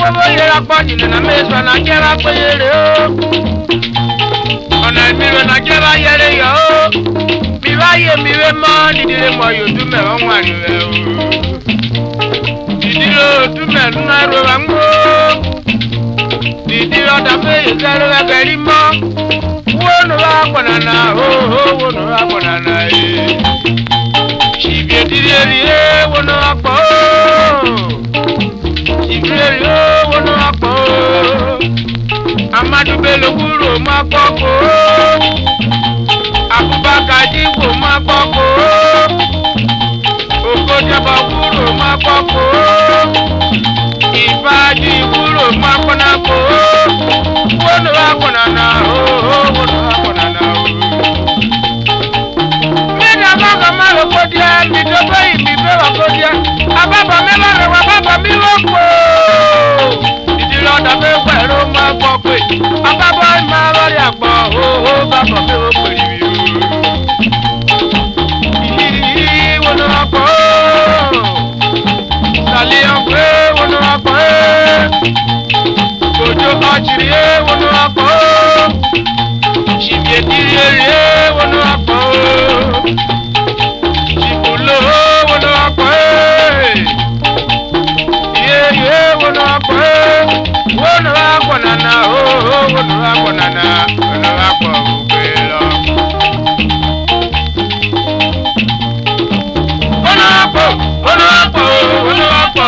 Bobo yera pọ̀jù nínú mẹ́sàn-án náà jẹ́ra pé yẹrẹ o. Ọ̀nà ìmìíràn náà jẹ́ra yẹrẹ yọ o. Mi báyé mi rẹ mọ́ dídílé mọ̀ yóò dún mẹ́wọ́n wà ní rẹ o. Dídílé dún mẹ́rin náà ro wa ń gbó. Dídílé ọ̀dà pé ìṣẹ́rú ẹgbẹ́ rí mọ́. Wónú wa pọ̀nà náà wónú wa pọ̀nà náà yé. Ṣìbìyẹ dídílé rí wónú wa pọ̀ o. Ìbéèrè owó ló wá pọ̀ o. Amadu Bello kúrò má pọ̀ kó o. Abubakar Jibo má pọ̀ kó o. Okodjaba kúrò má pọ̀ kó o. Ìbàdí kúrò má pọ̀nà kó o. Owó ló wá pọ̀nà náà o. Owó ló wá pọ̀nà náà o. Mídìí abákan má lọ kó díẹ̀. Mídìí ìbí bẹ́ẹ̀ wà kó díẹ̀. Abábọ̀ mi bá rẹ̀ wá bábọ̀ mi ló kó o. Ìdílé ọ̀dà mi pẹ̀lú máa gbọ́ pé abábọ̀ máa lọ́rí àgbọ̀ o. Bábọ̀ mi ò pè mí o. Ìyí wo ló wá pọ̀ o. Sàlíyàn pé wo ló wá pọ̀ o. Òjò ọ̀jìrì wo ló wá pọ̀ o. Ṣìbìyẹ dídí wo ló wá pọ̀ o. Ṣìbùlò wo ló wá pọ̀ o. Wono akwa nana wono akwa nana wono akwa ubelo wono akwa